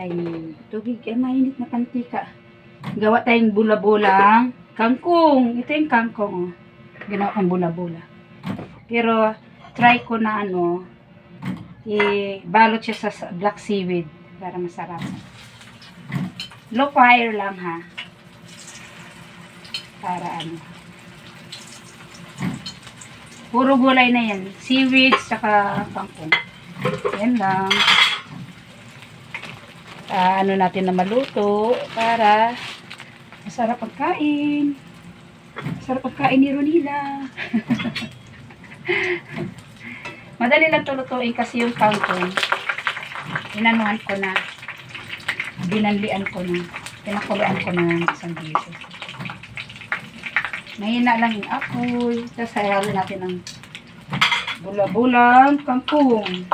tayong tubig. Mainit na pantika. Gawa tayong bula-bulang kangkong. Ito yung kangkong, oh. Ginawa kong bula-bula. Pero, try ko na i-balot siya sa black seaweed para masarap. Low fire lang, ha. Para puro gulay na yan. Seaweed, saka kangkong. Yan lang. Natin na maluto para masarap pagkain. Masarap pagkain ni Ronila. Madali lang tulutuin kasi yung kangkong. Inanuhan ko na. Binanlian ko na. Pinakuluan ko na ng isang beses. Mahina lang yung apoy. Tapos hayalo natin ng bula-bulang kangkong.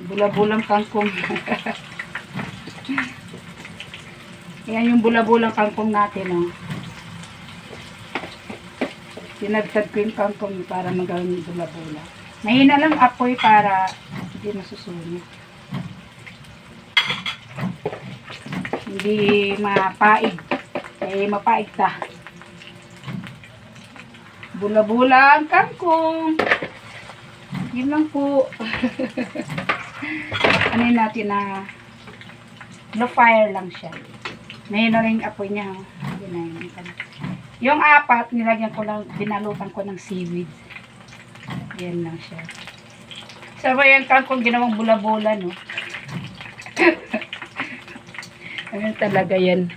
Bula-bulang kangkong. Yan yung bula-bulang kangkong natin, oh. Tinagtad ko yung kangkong para magawin yung bula-bula. Mahina lang apoy para hindi masusunog. Hindi mapaig. Mapaig ta. Bula-bulang kangkong. Yun lang po. Natin na low fire lang siya. Mahina rin yung apoy niya. Yung apat, nilagyan ko lang, binalutan ko ng seaweed. Yan lang siya. Sabay yung kangkong ginawang bula-bula, no? Ano talaga yan?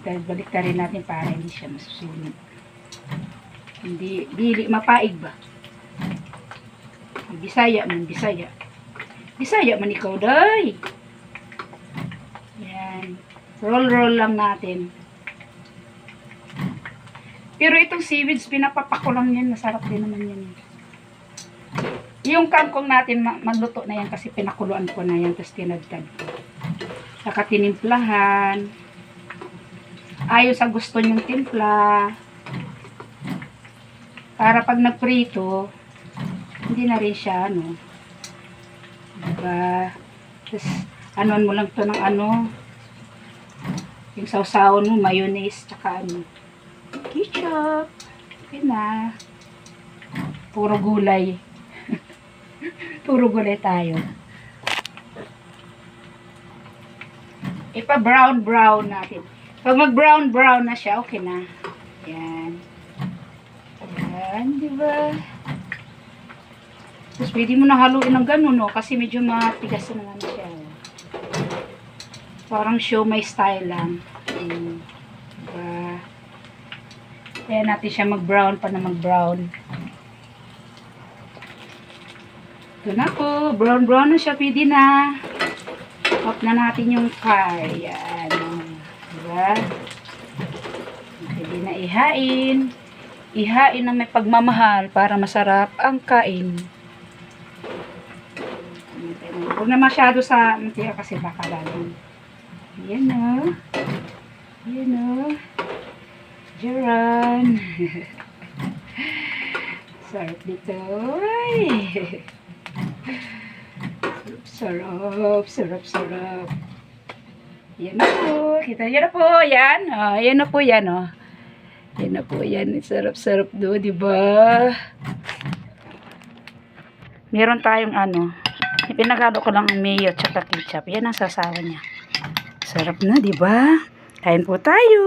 Balik rin natin para hindi siya masusunod. Hindi mapaig ba? Bisaya man, Bisaya. Bisaya man ikaw, day. Yan. Roll lang natin. Pero itong seaweeds, pinapapako lang yan. Masarap din naman yan. Yung kangkong natin, magluto na yan kasi pinakuluan ko na yan. Tapos tinagtad ko. Saka tinimplahan. Ayon sa gusto nyong timpla. Para pag nagprito, hindi na rin siya, diba? Tapos, mo lang to ng yung sausawan mo, mayonnaise, tsaka ketchup. Yun na. Puro gulay. Puro gulay tayo. Ipa-brown natin. Pag mag-brown na siya, okay na. Yan. Yan, diba? Tapos, pwede mo na haluin ng ganun, no? Kasi medyo matigas na naman siya. Parang siomai style lang. Diba? Kaya natin siya mag-brown pa na mag-brown. Ito na po. Brown na siya. Pwede na. Off na natin yung fire. Yan. Diba? Pwede na ihain. Ihain na may pagmamahal para masarap ang kain. Huwag na masyado sa mantika kasi baka lalong. Yan o. Yan o. Jaran. Sarap dito. Ay. Sarap. Yan na po. Kita nyo na po. Yan. Yan na po yan. Yan na po yan. Sarap do, diba? Meron tayong pinagalo ko lang ang mayo at saka ketchup. Yan ang sasawa niya. Sarap na, diba? Kain po tayo.